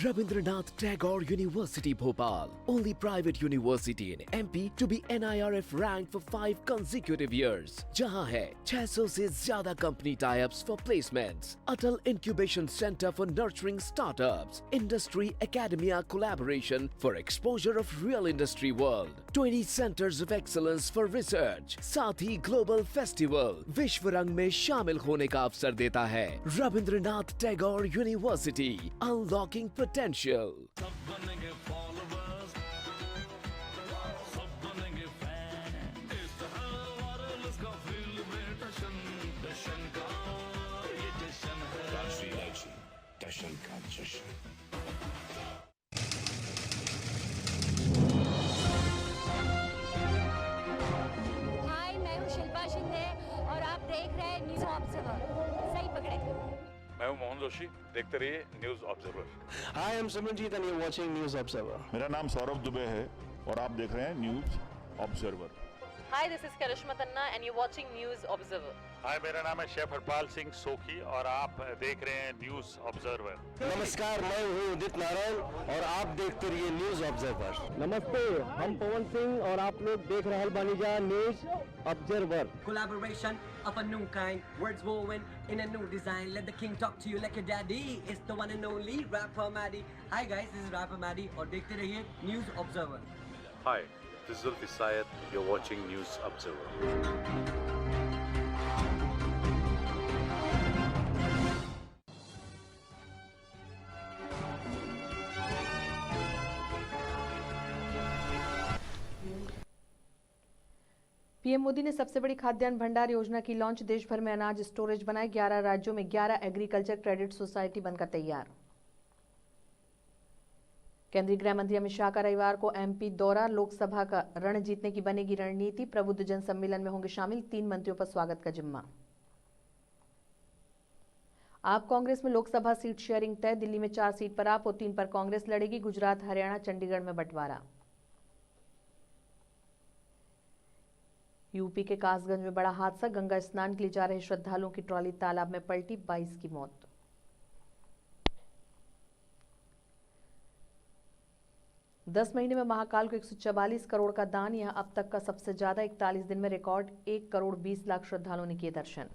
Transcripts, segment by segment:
Rabindranath Tagore University Bhopal, only private university in MP to be NIRF ranked for 5 consecutive years. जहां है 600 से ज्यादा company tie-ups for placements, Atal Incubation Center for nurturing startups, Industry Academia collaboration for exposure of real industry world, 20 centers of excellence for research, साथ ही Global Festival विश्व रंग में शामिल होने का अवसर देता है. Rabindranath Tagore University, unlocking potential. सब बनेंगे followers, सब बनेंगे fan. इस तरह वायरलेस का फील्ड में टशन का ये जश्न है. राष्ट्रीय इलेक्शन टशन का जश्न. हाय, मैं हूँ शिल्पा शिंदे और आप देख रहे हैं न्यूज़ ऑब्जर्वर. सही पकड़े. मैं हूं मोहन जोशी, देखते रहिए news observer. Hi, I'm Simranjeet and you're watching News Observer. मेरा नाम सौरभ दुबे है और आप देख रहे हैं news observer. Hi, this is Karishma Tanna and you're watching News Observer. हाय, मेरा नाम है शेफ हरपाल सिंह सोखी और आप देख रहे हैं न्यूज ऑब्जर्वर. नमस्कार, मैं हूँ उदित नारायण और आप देखते रहिए न्यूज ऑब्जर्वर. नमस्ते, हम पवन सिंह और आप लोग देख रहे हैं news observer. Collaboration of a new kind, words woven in a new design. Let the king talk to you like a daddy. It's the one and only rapper Maddie. Hi guys, this is rapper Maddie और देखते रहिए news observer. Hi, this is Zulfi Syed, you are watching news observer. PM Modi ने सबसे बड़ी खाद्यान्न भंडार योजना की लॉन्च. देश भर में अनाज स्टोरेज बनाए. 11 राज्यों में 11 एग्रीकल्चर क्रेडिट सोसाइटी बनकर तैयार. केंद्रीय गृह मंत्री अमित शाह का रविवार को एमपी दौरा. लोकसभा का रण जीतने की बनेगी रणनीति. प्रबुद्ध जन सम्मेलन में होंगे शामिल. 3 मंत्रियों पर स्वागत का जिम्मा. आप कांग्रेस में लोकसभा सीट शेयरिंग तय. दिल्ली में 4 सीट पर आप और 3 पर कांग्रेस लड़ेगी. गुजरात, हरियाणा, चंडीगढ़ में बंटवारा. यूपी के कासगंज में बड़ा हादसा. गंगा स्नान के लिए जा रहे श्रद्धालुओं की ट्रॉली तालाब में पलटी. 22 की मौत. दस महीने में महाकाल को 144 करोड़ का दान. यह अब तक का सबसे ज्यादा. 41 दिन में रिकॉर्ड 1 करोड़ 20 लाख श्रद्धालुओं ने किए दर्शन.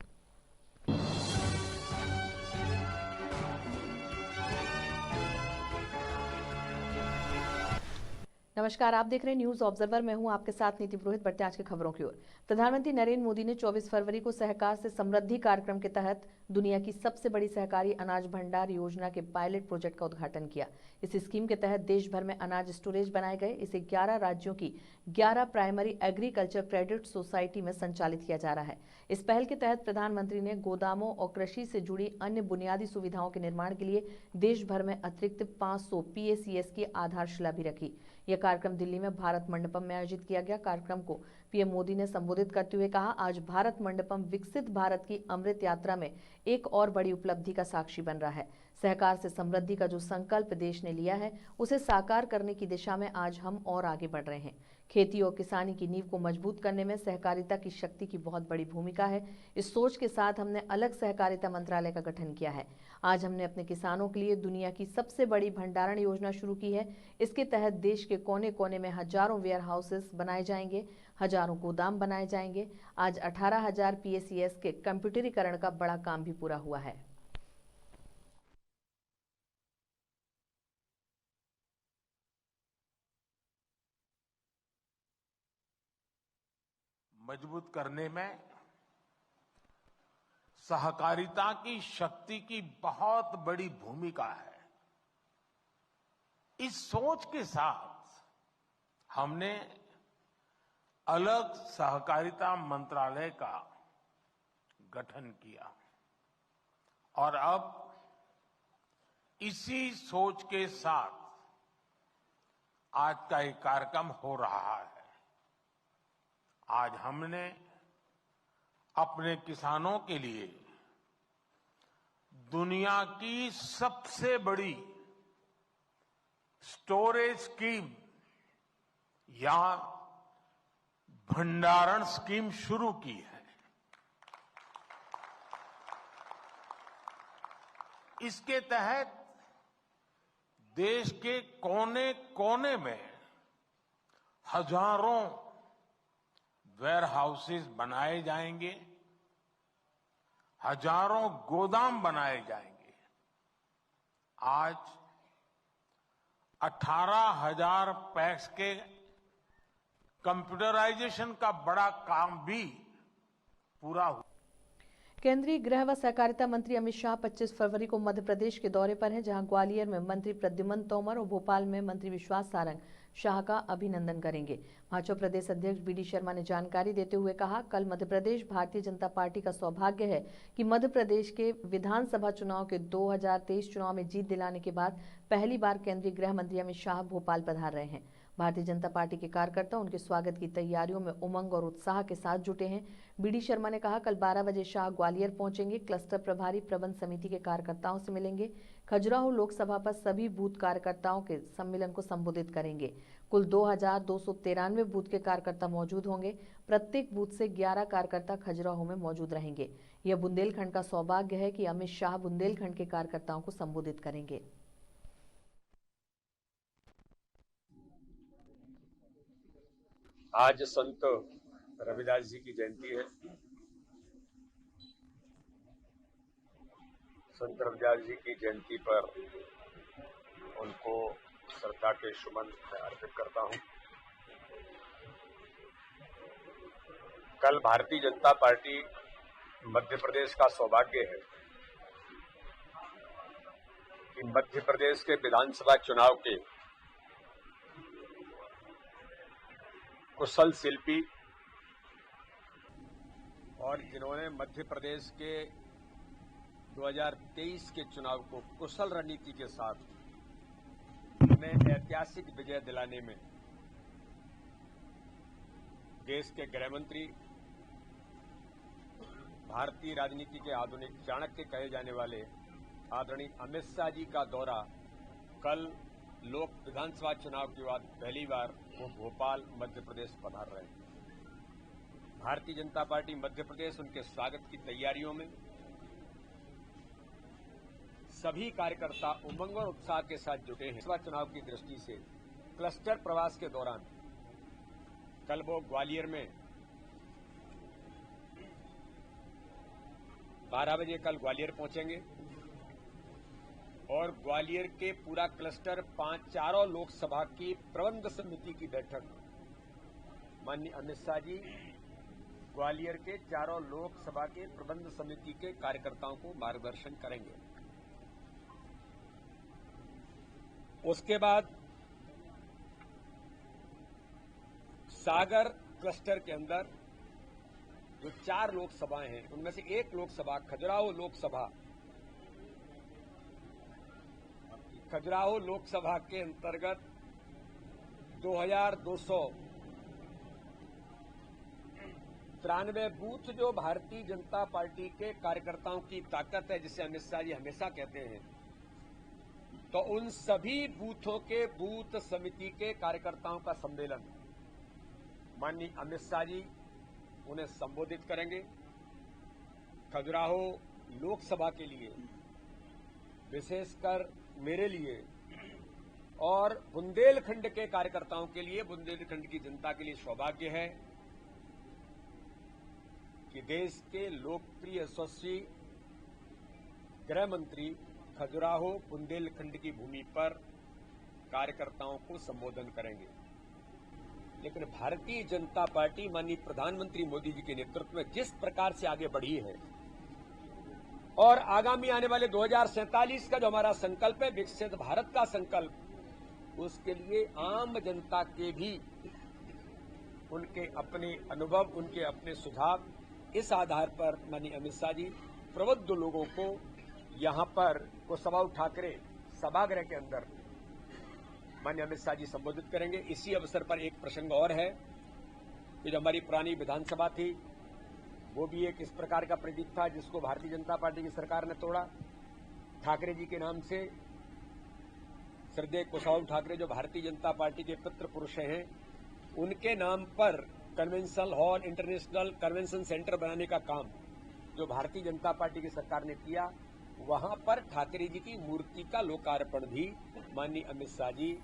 नमस्कार, आप देख रहे हैं न्यूज ऑब्जर्वर. मैं हूं आपके साथ नीति पुरोहित. बढ़ते आज की खबरों की ओर. प्रधानमंत्री नरेंद्र मोदी ने 24 फरवरी को सहकार से समृद्धि कार्यक्रम के तहत दुनिया की सबसे बड़ी सहकारी अनाज भंडार योजना के पायलट प्रोजेक्ट का उद्घाटन किया. इस स्कीम के तहत देश भर में अनाज स्टोरेज बनाए गए. इसे 11 राज्यों की 11 प्राइमरी एग्रीकल्चर क्रेडिट सोसाइटी में संचालित किया जा रहा है. इस पहल के तहत प्रधानमंत्री ने गोदामों और कृषि से जुड़ी अन्य बुनियादी सुविधाओं के निर्माण के लिए देश भर में अतिरिक्त 500 PACS की आधारशिला भी रखी. यह कार्यक्रम दिल्ली में भारत मंडपम में आयोजित किया गया. कार्यक्रम को पीएम मोदी ने संबोधित करते हुए कहा, आज भारत मंडपम विकसित भारत की अमृत यात्रा में एक और बड़ी उपलब्धि का साक्षी बन रहा है. सहकार से समृद्धि का जो संकल्प देश ने लिया है, उसे साकार करने की दिशा में आज हम और आगे बढ़ रहे हैं. खेती और किसानी की नींव को मजबूत करने में सहकारिता की शक्ति की बहुत बड़ी भूमिका है. इस सोच के साथ हमने अलग सहकारिता मंत्रालय का गठन किया है. आज हमने अपने किसानों के लिए दुनिया की सबसे बड़ी भंडारण योजना शुरू की है. इसके तहत देश के कोने कोने में हजारों वेयर हाउसेस बनाए जाएंगे, हजारों गोदाम बनाए जाएंगे. आज 18,000 PACS के कंप्यूटरीकरण का बड़ा काम भी पूरा हुआ है. मजबूत करने में सहकारिता की शक्ति की बहुत बड़ी भूमिका है. इस सोच के साथ हमने अलग सहकारिता मंत्रालय का गठन किया और अब इसी सोच के साथ आज का एक कार्यक्रम हो रहा है. आज हमने अपने किसानों के लिए दुनिया की सबसे बड़ी स्टोरेज स्कीम या भंडारण स्कीम शुरू की है. इसके तहत देश के कोने कोने में हजारों वेयर हाउसेस बनाए जाएंगे, हजारों गोदाम बनाए जाएंगे। आज 18,000 पैक्स के कंप्यूटराइजेशन का बड़ा काम भी पूरा हुआ। केंद्रीय गृह व सहकारिता मंत्री अमित शाह 25 फरवरी को मध्य प्रदेश के दौरे पर हैं, जहां ग्वालियर में मंत्री प्रद्युमन तोमर और भोपाल में मंत्री विश्वास सारंग शाह का अभिनंदन करेंगे। भाजपा प्रदेश अध्यक्ष बीडी शर्मा ने जानकारी देते हुए कहा, कल मध्य प्रदेश भारतीय जनता पार्टी का सौभाग्य है कि मध्य प्रदेश के विधानसभा चुनाव के 2023 चुनाव में जीत दिलाने के बाद पहली बार केंद्रीय गृह मंत्री अमित शाह भोपाल पधार रहे हैं। भारतीय जनता पार्टी के कार्यकर्ता उनके स्वागत की तैयारियों में उमंग और उत्साह के साथ जुटे हैं। बीडी शर्मा ने कहा, कल 12 बजे शाह ग्वालियर पहुंचेंगे, क्लस्टर प्रभारी प्रबंध समिति के कार्यकर्ताओं से मिलेंगे, खजुराहो लोकसभा पर सभी बूथ कार्यकर्ताओं के सम्मेलन को संबोधित करेंगे। कुल 2293 बूथ के कार्यकर्ता मौजूद होंगे। प्रत्येक बूथ से 11 कार्यकर्ता खजुराहो में मौजूद रहेंगे। यह बुंदेलखंड का सौभाग्य है कि अमित शाह बुंदेलखंड के कार्यकर्ताओं को संबोधित करेंगे। आज संत रविदास जी की जयंती है। संत रविदास जी की जयंती पर उनको श्रद्धा के सुमन मैं अर्पित करता हूं। कल भारतीय जनता पार्टी मध्य प्रदेश का सौभाग्य है कि मध्य प्रदेश के विधानसभा चुनाव के कुशल शिल्पी और जिन्होंने मध्य प्रदेश के 2023 के चुनाव को कुशल रणनीति के साथ उन्हें ऐतिहासिक विजय दिलाने में देश के गृह मंत्री, भारतीय राजनीति के आधुनिक चाणक्य कहे जाने वाले आदरणीय अमित शाह जी का दौरा कल लोक विधानसभा चुनाव के बाद पहली बार वो भोपाल मध्य प्रदेश पधार रहे हैं। भारतीय जनता पार्टी मध्य प्रदेश उनके स्वागत की तैयारियों में सभी कार्यकर्ता उमंग और उत्साह के साथ जुटे हैं। लोकसभा चुनाव की दृष्टि से क्लस्टर प्रवास के दौरान कल वो ग्वालियर में 12 बजे कल ग्वालियर पहुंचेंगे और ग्वालियर के पूरा क्लस्टर चारों लोकसभा की प्रबंध समिति की बैठक माननीय अमित शाह जी ग्वालियर के चारों लोकसभा के प्रबंध समिति के कार्यकर्ताओं को मार्गदर्शन करेंगे। उसके बाद सागर क्लस्टर के अंदर जो 4 लोकसभाएं हैं उनमें से एक लोकसभा खजुराहो लोकसभा के अंतर्गत 2293 बूथ जो भारतीय जनता पार्टी के कार्यकर्ताओं की ताकत है, जिसे अमित शाह जी हमेशा कहते हैं, तो उन सभी बूथों के बूथ समिति के कार्यकर्ताओं का सम्मेलन माननीय अमित शाह जी उन्हें संबोधित करेंगे। खजुराहो लोकसभा के लिए, विशेषकर मेरे लिए और बुंदेलखंड के कार्यकर्ताओं के लिए, बुंदेलखंड की जनता के लिए सौभाग्य है कि देश के लोकप्रिय यशस्वी गृह मंत्री खजुराहो बुंदेलखंड की भूमि पर कार्यकर्ताओं को संबोधन करेंगे। लेकिन भारतीय जनता पार्टी माननीय प्रधानमंत्री मोदी जी के नेतृत्व में जिस प्रकार से आगे बढ़ी है और आगामी आने वाले 2047 का जो हमारा संकल्प है, विकसित भारत का संकल्प, उसके लिए आम जनता के भी उनके अपने अनुभव, उनके अपने सुझाव, इस आधार पर माननीय अमित शाह जी प्रबुद्ध लोगों को यहां पर कुशवाहा ठाकरे सभागृह के अंदर माननीय अमित शाह जी संबोधित करेंगे। इसी अवसर पर एक प्रसंग और है कि जो हमारी पुरानी विधानसभा थी वो भी एक इस प्रकार का प्रतीक था जिसको भारतीय जनता पार्टी की सरकार ने तोड़ा। ठाकरे जी के नाम से श्रद्धेय कुशवाहा ठाकरे जो भारतीय जनता पार्टी के पितृ पुरुष हैं, उनके नाम पर convention hall, international convention centre बनाने का काम जो भारतीय जनता पार्टी की सरकार ने किया, वहां पर ठाकरे जी की मूर्ति का लोकार्पण भी माननीय अमित शाह जी।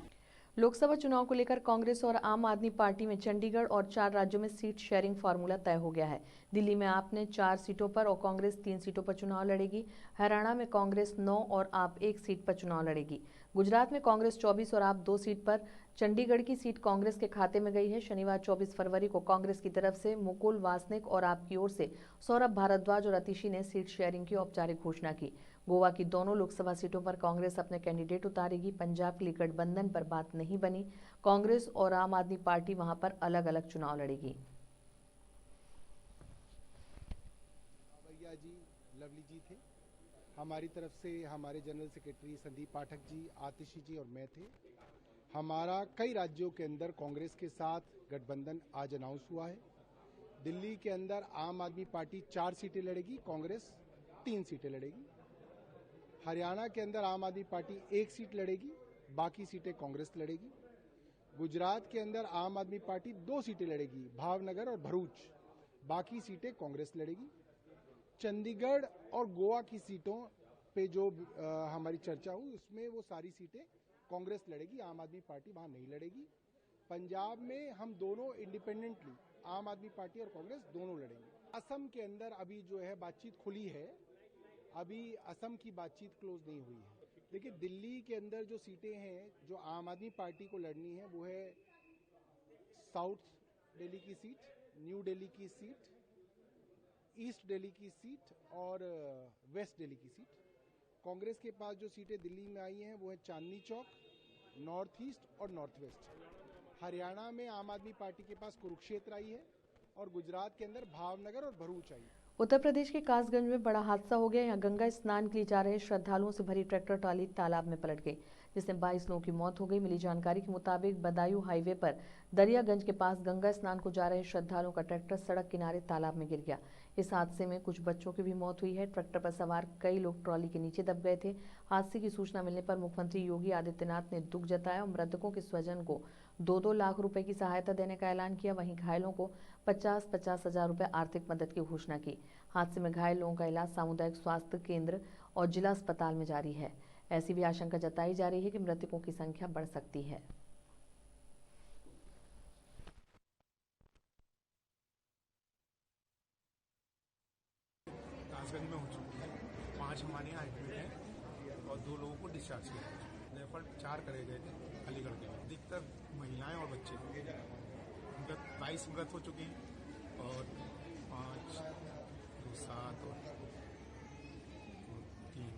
लोकसभा चुनाव को लेकर कांग्रेस और आम आदमी पार्टी में चंडीगढ़ और 4 राज्यों में सीट शेयरिंग फार्मूला तय हो गया है। दिल्ली में आप ने 4 सीटों पर और कांग्रेस 3 सीटों पर चुनाव लड़ेगी। हरियाणा में कांग्रेस 9 और आप 1 सीट पर चुनाव लड़ेगी। गुजरात में कांग्रेस 24 और आप 2 सीट पर। चंडीगढ़ की सीट कांग्रेस के खाते में गई है। शनिवार 24 फरवरी को कांग्रेस की तरफ से मुकुल वासनिक और आपकी ओर से सौरभ भारद्वाज और अतिशी ने सीट शेयरिंग की औपचारिक घोषणा की। गोवा की दोनों लोकसभा सीटों पर कांग्रेस अपने कैंडिडेट उतारेगी। पंजाब के लिए गठबंधन पर बात नहीं बनी। कांग्रेस और आम आदमी पार्टी वहां पर अलग अलग चुनाव लड़ेगी। भैया जी लवली जी थे, हमारी तरफ से हमारे जनरल सेक्रेटरी संदीप पाठक जी, आतिशी जी और मैं थे। हमारा कई राज्यों के अंदर कांग्रेस के साथ गठबंधन आज अनाउंस हुआ है। दिल्ली के अंदर आम आदमी पार्टी 4 सीटें लड़ेगी, कांग्रेस 3 सीटें लड़ेगी। हरियाणा के अंदर आम आदमी पार्टी 1 सीट लड़ेगी, बाकी सीटें कांग्रेस लड़ेगी। गुजरात के अंदर आम आदमी पार्टी 2 सीटें लड़ेगी, भावनगर और भरूच, बाकी सीटें कांग्रेस लड़ेगी। चंडीगढ़ और गोवा की सीटों पे जो हमारी चर्चा हुई उसमें वो सारी सीटें कांग्रेस लड़ेगी, आम आदमी पार्टी वहां नहीं लड़ेगी। पंजाब में हम दोनों इंडिपेंडेंटली आम आदमी पार्टी और कांग्रेस दोनों लड़ेंगे। असम के अंदर अभी जो है बातचीत खुली है, अभी असम की बातचीत क्लोज नहीं हुई है। लेकिन दिल्ली के अंदर जो सीटें हैं जो आम आदमी पार्टी को लड़नी है वो है साउथ दिल्ली की सीट, न्यू दिल्ली की सीट, ईस्ट दिल्ली की सीट और वेस्ट दिल्ली की सीट। कांग्रेस के पास जो सीटें दिल्ली में आई हैं वो है चांदनी चौक, नॉर्थ ईस्ट और नॉर्थ वेस्ट। हरियाणा में आम आदमी पार्टी के पास कुरुक्षेत्र आई है और गुजरात के अंदर भावनगर और भरूच आई है। उत्तर प्रदेश के कासगंज में बड़ा हादसा हो गया। यहाँ गंगा स्नान के लिए जा रहे श्रद्धालुओं से भरी ट्रैक्टर ट्रॉली तालाब में पलट गई, जिसमें 22 लोगों की मौत हो गई। मिली जानकारी के मुताबिक बदायूं हाईवे पर दरियागंज के पास गंगा स्नान को जा रहे श्रद्धालुओं का ट्रैक्टर सड़क किनारे तालाब में गिर गया। इस हादसे में कुछ बच्चों की भी मौत हुई है। ट्रैक्टर पर सवार कई लोग ट्रॉली के नीचे दब गए थे। हादसे की सूचना मिलने पर मुख्यमंत्री योगी आदित्यनाथ ने दुख जताया और मृतकों के स्वजन को 2-2 लाख रुपए की सहायता देने का ऐलान किया। वहीं घायलों को 50-50 हजार रुपए आर्थिक मदद की घोषणा की। हादसे में घायल लोगों का इलाज सामुदायिक स्वास्थ्य केंद्र और जिला अस्पताल में जारी है। ऐसी भी आशंका जताई जा रही है कि मृतकों की संख्या बढ़ सकती है। कासगंज में हो चुकी है, 5 हमारे यहाँ एडमिट हैं और 2 लोगों को डिस्चार्ज किया है। रेफर 4 करे गए थे अलीगढ़ के लिए। अधिकतर महिलाएं और बच्चे, उनका 22 मृत हो चुके हैं और 5, 2, 7 और 3,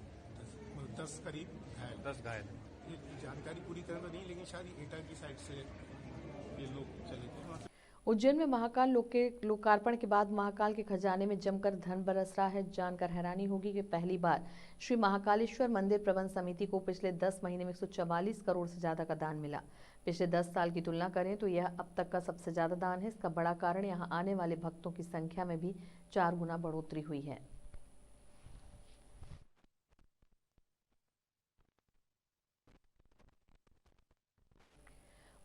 10 करीब घायल। 10 घायल। ये जानकारी पूरी तरह तो नहीं, लेकिन शायद एटा की साइड से ये लोग चले थे। उज्जैन में महाकाल लोकार्पण के बाद महाकाल के खजाने में जमकर धन बरस रहा है। जानकर हैरानी होगी कि पहली बार श्री महाकालेश्वर मंदिर प्रबंध समिति को पिछले 10 महीने में 144 करोड़ से ज्यादा का दान मिला। पिछले 10 साल की तुलना करें तो यह अब तक का सबसे ज्यादा दान है। इसका बड़ा कारण यहां आने वाले भक्तों की संख्या में भी 4 गुना बढ़ोतरी हुई है।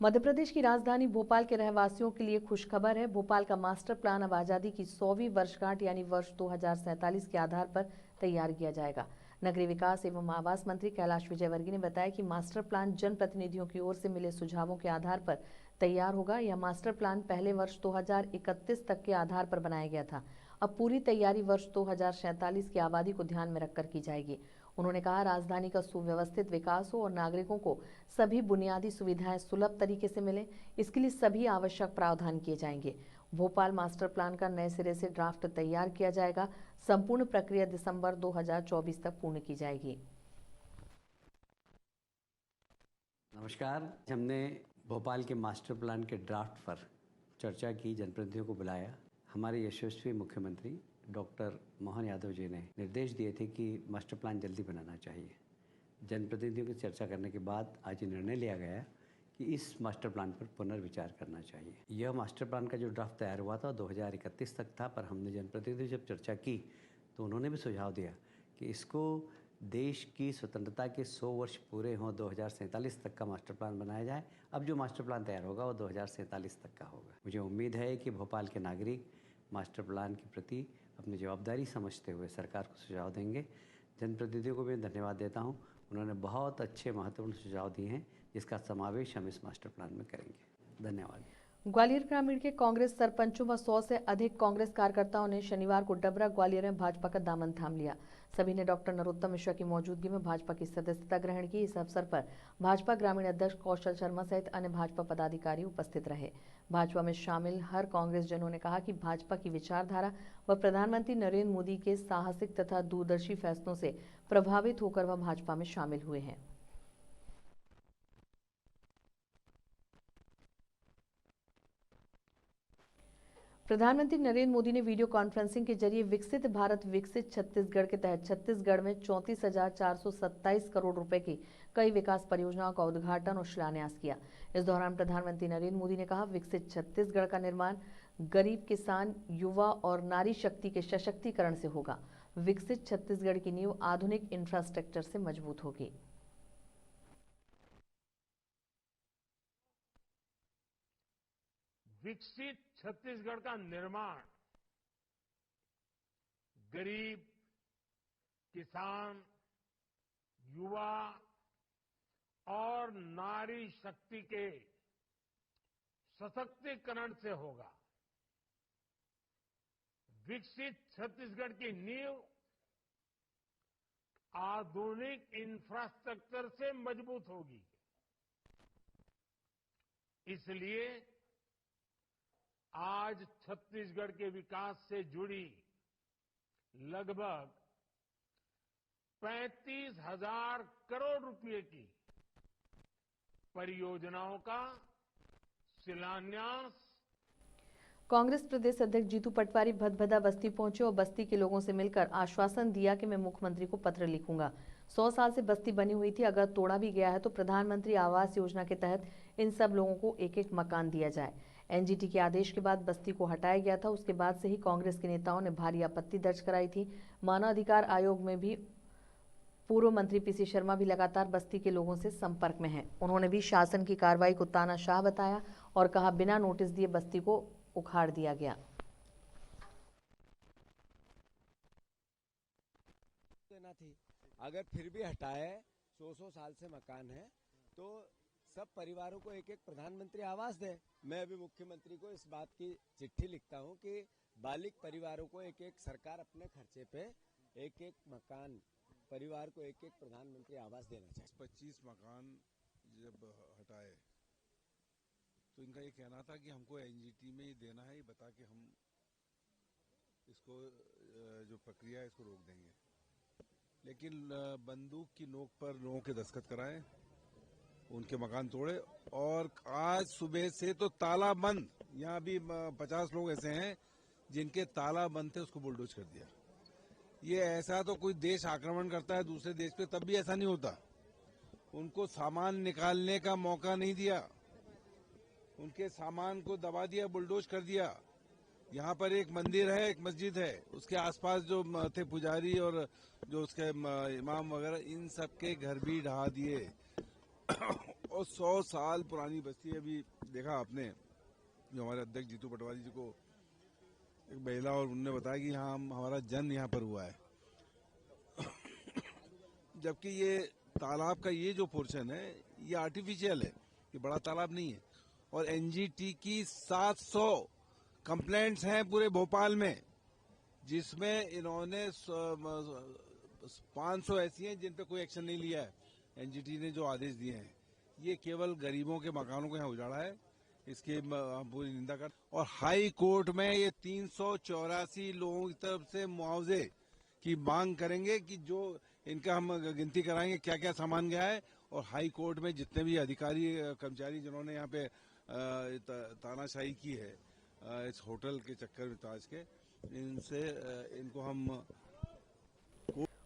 मध्य प्रदेश की राजधानी भोपाल के रहवासियों के लिए खुशखबर है। भोपाल का मास्टर प्लान अब आजादी की 100वीं वर्षगांठ यानी वर्ष 2047 के आधार पर तैयार किया जाएगा। नगरीय विकास एवं आवास मंत्री कैलाश विजयवर्गीय ने बताया कि मास्टर प्लान जनप्रतिनिधियों की ओर से मिले सुझावों के आधार पर तैयार होगा। यह मास्टर प्लान पहले वर्ष 2031 तक के आधार पर बनाया गया था। अब पूरी तैयारी वर्ष 2047 की आबादी को ध्यान में रखकर की जाएगी। उन्होंने कहा, राजधानी का सुव्यवस्थित विकास हो और नागरिकों को सभी बुनियादी सुविधाएं सुलभ तरीके से मिले, इसके लिए सभी आवश्यक प्रावधान किए जाएंगे। भोपाल मास्टर प्लान का नए सिरे से ड्राफ्ट तैयार किया जाएगा। संपूर्ण प्रक्रिया दिसंबर 2024 तक पूर्ण की जाएगी। नमस्कार। हमने भोपाल के मास्टर प्लान के ड्राफ्ट पर चर्चा की, जनप्रतिनिधियों को बुलाया। हमारे यशस्वी मुख्यमंत्री डॉक्टर मोहन यादव जी ने निर्देश दिए थे कि मास्टर प्लान जल्दी बनाना चाहिए। जनप्रतिनिधियों की चर्चा करने के बाद आज ये निर्णय लिया गया कि इस मास्टर प्लान पर पुनर्विचार करना चाहिए। यह मास्टर प्लान का जो ड्राफ्ट तैयार हुआ था 2031 तक था, पर हमने जनप्रतिनिधियों जब चर्चा की तो उन्होंने भी सुझाव दिया कि इसको देश की स्वतंत्रता के 100 वर्ष पूरे हों 2047 तक का मास्टर प्लान बनाया जाए। अब जो मास्टर प्लान तैयार होगा वो 2047 तक का होगा। मुझे उम्मीद है कि भोपाल के नागरिक मास्टर प्लान के प्रति अपनी जवाबदारी समझते हुए सरकार को सुझाव देंगे जनप्रतिनिधियों को भी धन्यवाद देता हूँ। उन्होंने बहुत अच्छे महत्वपूर्ण सुझाव दिए हैं, जिसका समावेश हम इस मास्टर प्लान में करेंगे। धन्यवाद। ग्वालियर ग्रामीण के कांग्रेस सरपंचों व 100 से अधिक कांग्रेस कार्यकर्ताओं ने शनिवार को डबरा ग्वालियर में भाजपा का दामन थाम लिया। सभी ने डॉक्टर नरोत्तम मिश्रा की मौजूदगी में भाजपा की सदस्यता ग्रहण की। इस अवसर पर भाजपा ग्रामीण अध्यक्ष कौशल शर्मा सहित अन्य भाजपा पदाधिकारी उपस्थित रहे। भाजपा में शामिल हर कांग्रेस जनों ने कहा कि भाजपा की विचारधारा व प्रधानमंत्री नरेंद्र मोदी के साहसिक तथा दूरदर्शी फैसलों से प्रभावित होकर वह भाजपा में शामिल हुए हैं। प्रधानमंत्री नरेंद्र मोदी ने वीडियो कॉन्फ्रेंसिंग के जरिए विकसित भारत विकसित छत्तीसगढ़ के तहत छत्तीसगढ़ में 34,427 करोड़ रुपए की कई विकास परियोजनाओं का उद्घाटन और शिलान्यास किया। इस दौरान प्रधानमंत्री नरेंद्र मोदी ने कहा, विकसित छत्तीसगढ़ का निर्माण गरीब, किसान, युवा और नारी शक्ति के सशक्तिकरण से होगा। विकसित छत्तीसगढ़ की नींव आधुनिक इंफ्रास्ट्रक्चर से मजबूत होगी। विकसित छत्तीसगढ़ का निर्माण गरीब, किसान, युवा और नारी शक्ति के सशक्तिकरण से होगा। विकसित छत्तीसगढ़ की नींव आधुनिक इंफ्रास्ट्रक्चर से मजबूत होगी। इसलिए आज छत्तीसगढ़ के विकास से जुड़ी लगभग 35,000 करोड़ रुपए की परियोजनाओं का शिलान्यास। कांग्रेस प्रदेश अध्यक्ष जीतू पटवारी भदभदा बस्ती पहुंचे और बस्ती के लोगों से मिलकर आश्वासन दिया कि मैं मुख्यमंत्री को पत्र लिखूंगा। 100 साल से बस्ती बनी हुई थी, अगर तोड़ा भी गया है तो प्रधानमंत्री आवास योजना के तहत इन सब लोगों को एक एक मकान दिया जाए। एनजीटी के आदेश के बाद बस्ती को हटाया गया था। उसके बाद से ही कांग्रेस के नेताओं ने भारी आपत्ति दर्ज कराई थी। मानव अधिकार आयोग में भी पूर्व मंत्री पीसी शर्मा भी लगातार बस्ती के लोगों से संपर्क में हैं। उन्होंने भी शासन की कार्रवाई को तानाशाह बताया और कहा, बिना नोटिस दिए बस्ती को उखाड़ दिया गया। देना थी, अगर फिर भी हटाए, 100 साल से मकान है तो सब परिवारों को एक एक प्रधानमंत्री आवास दे। मैं अभी मुख्यमंत्री को इस बात की चिट्ठी लिखता हूं कि बालिग परिवारों को एक एक सरकार अपने खर्चे पे एक एक मकान, परिवार को एक एक प्रधानमंत्री आवास देना चाहिए। 25 मकान जब हटाए तो इनका ये कहना था कि हमको एनजीटी में ही देना है, ये बता के हम इसको जो प्रक्रिया है इसको रोक देंगे। लेकिन बंदूक की नोक पर लोगों के दस्तखत कराए, उनके मकान तोड़े और आज सुबह से तो ताला बंद, यहाँ भी 50 लोग ऐसे हैं जिनके ताला बंद थे, उसको बुलडोज कर दिया। ये ऐसा तो कोई देश आक्रमण करता है दूसरे देश पे, तब भी ऐसा नहीं होता। उनको सामान निकालने का मौका नहीं दिया, उनके सामान को दबा दिया, बुलडोज कर दिया। यहाँ पर एक मंदिर है, एक मस्जिद है, उसके आसपास जो थे पुजारी और जो उसके इमाम वगैरह, इन सब के घर भी ढहा दिए। और 100 साल पुरानी बस्ती है। अभी देखा आपने जो हमारे अध्यक्ष जीतू पटवारी जी को एक महिला और उनने बताया कि यहाँ हमारा जन्म यहाँ पर हुआ है। जबकि ये तालाब का ये जो पोर्शन है ये आर्टिफिशियल है, ये बड़ा तालाब नहीं है। और एनजीटी की 700 कंप्लेंट्स हैं पूरे भोपाल में, जिसमें इन्होंने 500 ऐसी हैं जिन पे कोई एक्शन नहीं लिया है। एनजीटी ने जो आदेश दिए हैं ये केवल गरीबों के मकानों को यहाँ उजाड़ा है, इसकी हम पूरी निंदा कर। और हाई कोर्ट में ये 384 लोगों की तरफ से मुआवजे की मांग करेंगे कि जो इनका हम गिनती कराएंगे क्या क्या सामान गया है। और हाई कोर्ट में जितने भी अधिकारी कर्मचारी जिन्होंने यहाँ पे तानाशाही की है इस होटल के चक्कर में ताज के, इनको हम।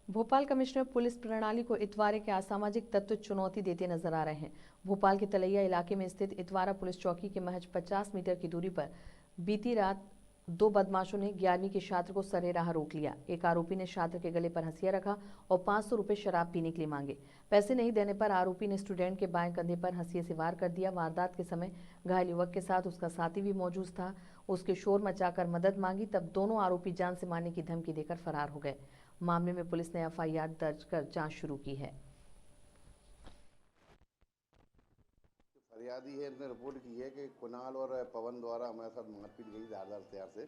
भोपाल कमिश्नर पुलिस प्रणाली को इतवारे के असामाजिक तत्व चुनौती देते नजर आ रहे हैं। भोपाल के तलैया इलाके में स्थित इतवारा पुलिस चौकी के महज 50 मीटर की दूरी पर बीती रात 2 बदमाशों ने 11वीं के छात्र को सरेराह रोक लिया। एक आरोपी ने छात्र के गले पर हंसिया रखा और 500 रुपए शराब पीने के लिए मांगे। पैसे नहीं देने पर आरोपी ने स्टूडेंट के बाएं कंधे पर हंसिये से वार कर दिया। वारदात के समय घायल युवक के साथ उसका साथी भी मौजूद था। उसके शोर मचाकर मदद मांगी, तब दोनों आरोपी जान से मारने की धमकी देकर फरार हो गए। मामले में पुलिस ने एफआईआर दर्ज कर जांच शुरू की है। फरियादी है, इसने रिपोर्ट की है कि कुणाल और पवन द्वारा हमारे साथ मारपीट गई धारदार हथियार से।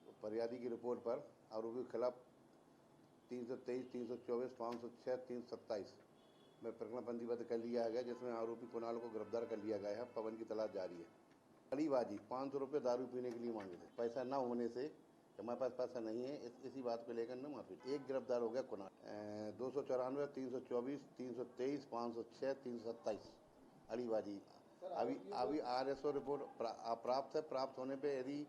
तो फरियादी की रिपोर्ट पर आरोपी के खिलाफ 323, 324, 506, 327 में प्रकरण पंजीबद्ध कर लिया गया, जिसमें आरोपी कुणाल को गिरफ्तार कर लिया गया है। पवन की तलाश जारी है। अलीबाजी 500 रुपये दारू पीने के लिए मांगे थे, पैसा न होने से हमारे पास पैसा नहीं है, इसी बात को लेकर न मारपीट। एक गिरफ्तार हो गया कुणाल। 294, 324, 323, 506, 327 अलीबाजी। अभी RSO रिपोर्ट प्राप्त है। प्राप्त होने पे यदि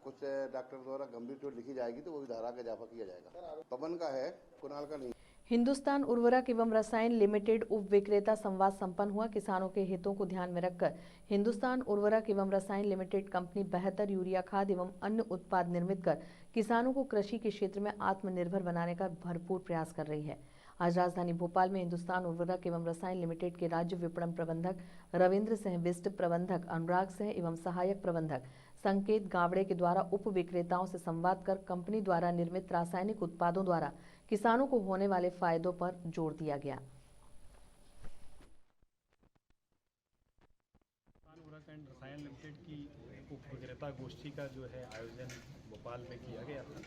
कुछ डॉक्टर द्वारा गंभीर चोट लिखी जाएगी तो वो भी धारा का इजाफा किया जाएगा। पवन का है, कुणाल का नहीं। हिंदुस्तान उर्वरक एवं रसायन लिमिटेड उप विक्रेता संवाद संपन्न हुआ। किसानों के हितों को ध्यान में रखकर हिंदुस्तान उर्वरक एवं रसायन लिमिटेड कंपनी बेहतर यूरिया खाद एवं अन्य उत्पाद निर्मित कर किसानों को कृषि के क्षेत्र में आत्मनिर्भर बनाने का भरपूर प्रयास कर रही है। आज राजधानी भोपाल में हिंदुस्तान उर्वरक एवं रसायन लिमिटेड के राज्य विपणन प्रबंधक रविंद्र सिंह बिष्ट, प्रबंधक अनुराग सिंह एवं सहायक प्रबंधक संकेत गावड़े के द्वारा उप विक्रेताओं से संवाद कर कंपनी द्वारा निर्मित रासायनिक उत्पादों द्वारा किसानों को होने वाले फायदों पर जोर दिया गया। उर्वरक एंड रसायन लिमिटेड की उप विक्रेता गोष्ठी का जो है आयोजन भोपाल में किया गया था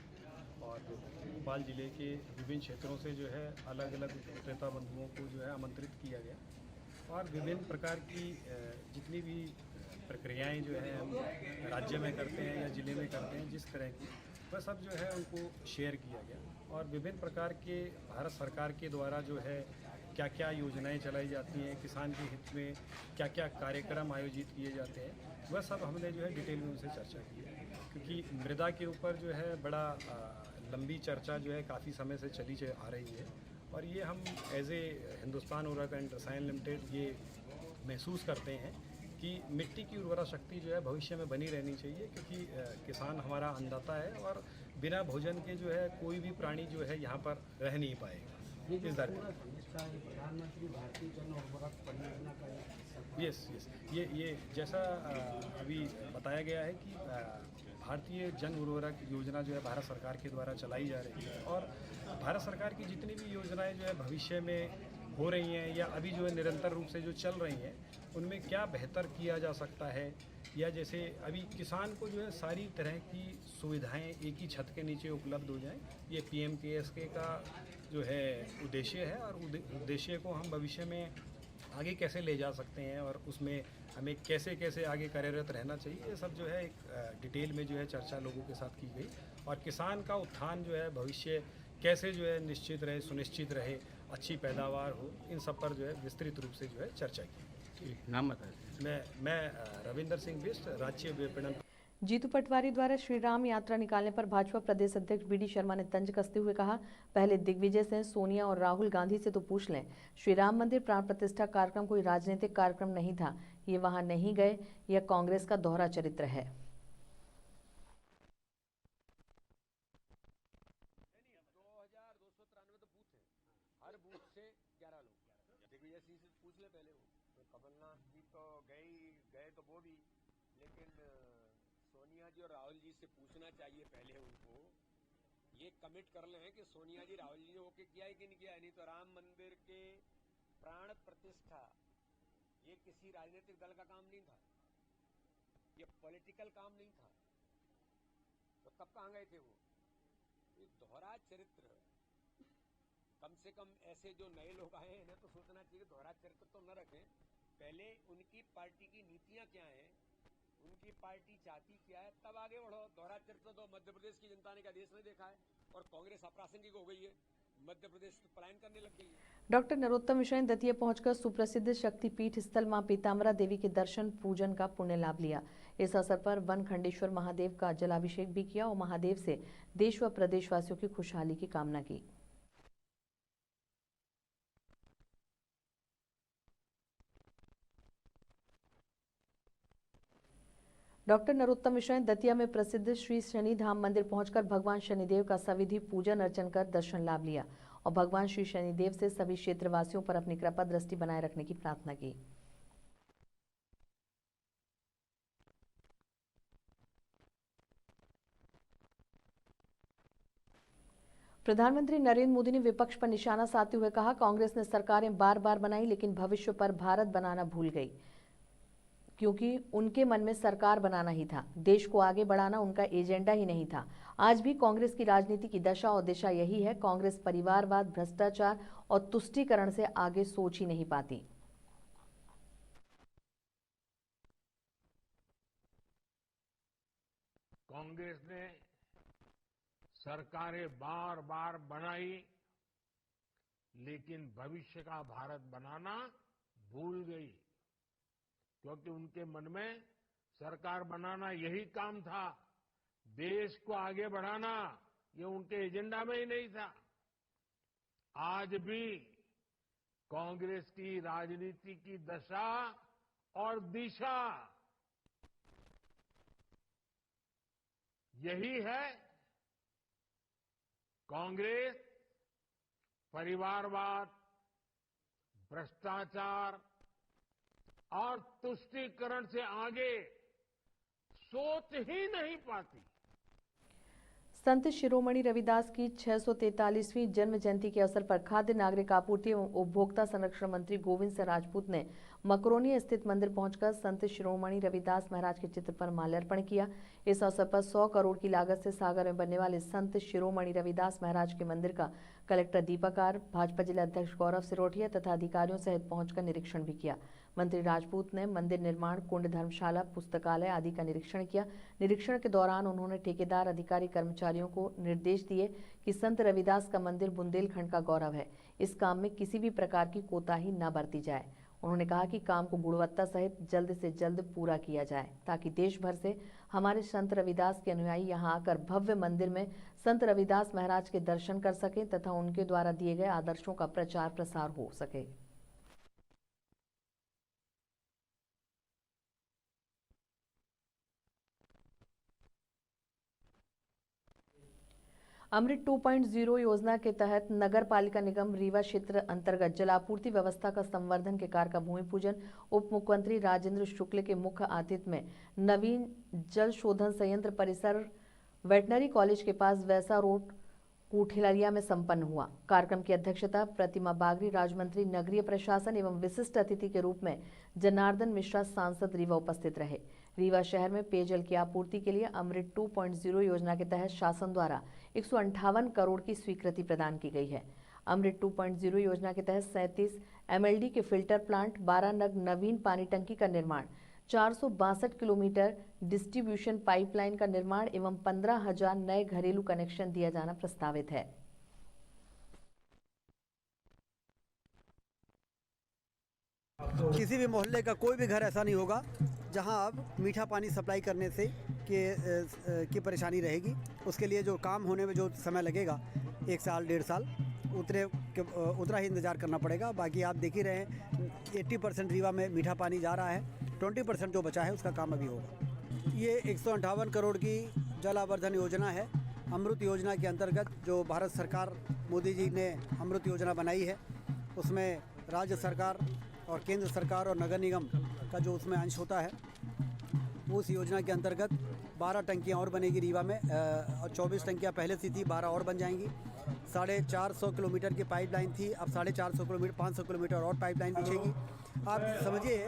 और भोपाल जिले के विभिन्न क्षेत्रों से जो है अलग अलग विक्रेता बंधुओं को जो है आमंत्रित किया गया और विभिन्न प्रकार की जितनी भी प्रक्रियाएं जो है हम राज्य में करते हैं या जिले में करते हैं, जिस तरह की वह सब जो है उनको शेयर किया गया और विभिन्न प्रकार के भारत सरकार के द्वारा जो है क्या क्या योजनाएं चलाई जाती हैं, किसान के हित में क्या क्या कार्यक्रम आयोजित किए जाते हैं, वह सब हमने जो है डिटेल में उनसे चर्चा की है। क्योंकि मृदा के ऊपर जो है बड़ा लंबी चर्चा जो है काफ़ी समय से चली आ रही है और ये हम एज ए हिंदुस्तान उर्वरक एंड रसायन लिमिटेड ये महसूस करते हैं कि मिट्टी की उर्वरा शक्ति जो है भविष्य में बनी रहनी चाहिए, क्योंकि किसान हमारा अन्नदाता है और बिना भोजन के जो है कोई भी प्राणी जो है यहाँ पर रह नहीं पाएगा। इस दर प्रधानमंत्री भारतीय जन उर्वरक परियोजना का यस ये जैसा अभी बताया गया है कि भारतीय जन उर्वरक योजना जो है भारत सरकार के द्वारा चलाई जा रही है और भारत सरकार की जितनी भी योजनाएं जो है भविष्य में हो रही हैं या अभी जो है निरंतर रूप से जो चल रही हैं उनमें क्या बेहतर किया जा सकता है, या जैसे अभी किसान को जो है सारी तरह की सुविधाएं एक ही छत के नीचे उपलब्ध हो जाएं, ये PMKSK का जो है उद्देश्य है और उद्देश्य को हम भविष्य में आगे कैसे ले जा सकते हैं और उसमें हमें कैसे कैसे आगे कार्यरत रहना चाहिए, ये सब जो है एक डिटेल में जो है चर्चा लोगों के साथ की गई और किसान का उत्थान जो है भविष्य कैसे जो है निश्चित रहे, सुनिश्चित रहे, अच्छी पैदावार हो, इन सब पर जो है विस्तृत रूप से जो है चर्चा की। नाम बताएं। मैं रविंद्र सिंह बिष्ट, राज्य विपणन। जीतू पटवारी द्वारा श्री राम यात्रा निकालने पर भाजपा प्रदेश अध्यक्ष BD शर्मा ने तंज कसते हुए कहा, पहले दिग्विजय सिंह, सोनिया और राहुल गांधी से तो पूछ लें। श्री राम मंदिर प्राण प्रतिष्ठा कार्यक्रम कोई राजनीतिक कार्यक्रम नहीं था, ये वहां नहीं गए, यह कांग्रेस का दोहरा चरित्र है। 2293 तो बूथ है, हर बूथ से 11 लोग। दिग्विजय सिंह से पूछ ले पहले, वो कमलनाथ जी तो गए तो वो भी, लेकिन सोनिया जी और राहुल जी से पूछना चाहिए पहले उनको, ये कमिट कर ले कि सोनिया जी राहुल जी ने होके किया है कि नहीं किया है। नहीं तो राम मंदिर के प्राण प्रतिष्ठा ये किसी राजनीतिक दल का काम नहीं था, ये पॉलिटिकल काम नहीं था, तो तब कहाँ गए थे वो? ये दोहरा चरित्र, कम से कम ऐसे जो नए लोग आए हैं इन्हें तो सोचना चाहिए दोहरा चरित्र तो न रखें, पहले उनकी पार्टी की नीतियां क्या हैं, उनकी पार्टी चाहती क्या है, तब आगे बढ़ो। दोहरा चरित्र तो मध्य प्रदेश की जनता ने क्या देश में देखा है, और कांग्रेस अप्रासंगिक हो गई है, मध्य प्रदेश पलायन करने लग गई है। डॉक्टर नरोत्तम मिश्रा ने दतिया पहुंचकर सुप्रसिद्ध शक्तिपीठ स्थल मां पीताम्बरा देवी के दर्शन पूजन का पुण्य लाभ लिया। इस अवसर पर वन खंडेश्वर महादेव का जलाभिषेक भी किया और महादेव से देश व प्रदेशवासियों की खुशहाली की कामना की। डॉक्टर नरोत्तम मिश्रा ने दतिया में प्रसिद्ध श्री शनि धाम मंदिर पहुंचकर भगवान शनिदेव का सविधि पूजन अर्चन कर दर्शन लाभ लिया और भगवान श्री शनिदेव से सभी क्षेत्रवासियों पर अपनी कृपा दृष्टि बनाए रखने की प्रार्थना की। प्रधानमंत्री नरेंद्र मोदी ने विपक्ष पर निशाना साधते हुए कहा, कांग्रेस ने सरकारें बार बार बनाई लेकिन भविष्य पर भारत बनाना भूल गई, क्योंकि उनके मन में सरकार बनाना ही था, देश को आगे बढ़ाना उनका एजेंडा ही नहीं था। आज भी कांग्रेस की राजनीति की दशा और दिशा यही है। कांग्रेस परिवारवाद, भ्रष्टाचार और तुष्टीकरण से आगे सोच ही नहीं पाती। कांग्रेस ने सरकारें बार बार बनाई लेकिन भविष्य का भारत बनाना भूल गई, क्योंकि उनके मन में सरकार बनाना यही काम था, देश को आगे बढ़ाना ये उनके एजेंडा में ही नहीं था। आज भी कांग्रेस की राजनीति की दशा और दिशा यही है। कांग्रेस परिवारवाद, भ्रष्टाचार और तुष्टीकरण से आगे सोच ही नहीं पाती। संत शिरोमणि रविदास की 643वीं जन्म जयंती के अवसर पर खाद्य नागरिक आपूर्ति एवं उपभोक्ता संरक्षण मंत्री गोविंद सिंह राजपूत ने मकरोनी स्थित मंदिर पहुंचकर संत शिरोमणि रविदास महाराज के चित्र पर माल्यार्पण किया। इस अवसर पर 100 करोड़ की लागत से सागर में बनने वाले संत शिरोमणि रविदास महाराज के मंदिर का कलेक्टर दीपक आर, भाजपा जिला अध्यक्ष गौरव सिरोठिया तथा अधिकारियों सहित पहुंचकर निरीक्षण भी किया। मंत्री राजपूत ने मंदिर निर्माण, कुंड, धर्मशाला, पुस्तकालय आदि का निरीक्षण किया। निरीक्षण के दौरान उन्होंने ठेकेदार, अधिकारी, कर्मचारियों को निर्देश दिए कि संत रविदास का मंदिर बुंदेलखंड का गौरव है, इस काम में किसी भी प्रकार की कोताही न बरती जाए। उन्होंने कहा कि काम को गुणवत्ता सहित जल्द से जल्द पूरा किया जाए, ताकि देश भर से हमारे संत रविदास के अनुयायी यहां आकर भव्य मंदिर में संत रविदास महाराज के दर्शन कर सकें तथा उनके द्वारा दिए गए आदर्शों का प्रचार प्रसार हो सके। अमृत 2.0 योजना के तहत नगर पालिका निगम रीवा क्षेत्र अंतर्गत जलापूर्ति व्यवस्था का संवर्धन के कार्य का भूमि पूजन उप मुख्यमंत्री राजेंद्र शुक्ल के मुख्य आतिथ्य में नवीन जल शोधन संयंत्र परिसर वेटनरी कॉलेज के पास वैसा रोड कोठिलरिया में संपन्न हुआ। कार्यक्रम की अध्यक्षता प्रतिमा बागरी, राज्य मंत्री नगरीय प्रशासन एवं विशिष्ट अतिथि के रूप में जनार्दन मिश्रा सांसद रीवा उपस्थित रहे। रीवा शहर में पेयजल की आपूर्ति के लिए अमृत 2.0 योजना के तहत शासन द्वारा 158 करोड़ की स्वीकृति प्रदान की गई है। अमृत 2.0 योजना के तहत 37 MLD के फिल्टर प्लांट, 12 नग नवीन पानी टंकी का निर्माण, 462 किलोमीटर डिस्ट्रीब्यूशन पाइपलाइन का निर्माण एवं 15,000 नए घरेलू कनेक्शन दिया जाना प्रस्तावित है। किसी भी मोहल्ले का कोई भी घर ऐसा नहीं होगा जहां अब मीठा पानी सप्लाई करने से की परेशानी रहेगी। उसके लिए जो काम होने में जो समय लगेगा 1 साल 1.5 साल उतना ही इंतज़ार करना पड़ेगा। बाकी आप देख ही रहे हैं 80% रीवा में मीठा पानी जा रहा है, 20% जो बचा है उसका काम अभी होगा। ये 158 करोड़ की जल आवर्धन योजना है। अमृत योजना के अंतर्गत जो भारत सरकार मोदी जी ने अमृत योजना बनाई है, उसमें राज्य सरकार और केंद्र सरकार और नगर निगम का जो उसमें अंश होता है, उस योजना के अंतर्गत 12 टंकियाँ और बनेगी रीवा में और 24 टंकियाँ पहले से थी, 12 और बन जाएंगी। 450 किलोमीटर की पाइपलाइन थी, अब 450 किलोमीटर 500 किलोमीटर और पाइपलाइन बिछेगी। आप समझिए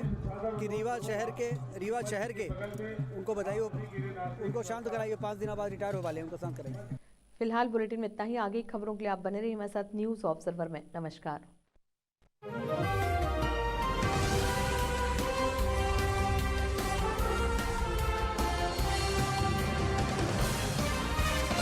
कि रीवा शहर के उनको बताइए, उनको शांत कराइए, 5 दिनों बाद रिटायर हो वाले हैं, उनको शांत कराइए। फिलहाल बुलेटिन में इतना ही। आगे खबरों के लिए आप बने रहिए हमारे साथ न्यूज़ ऑब्जर्वर में। नमस्कार।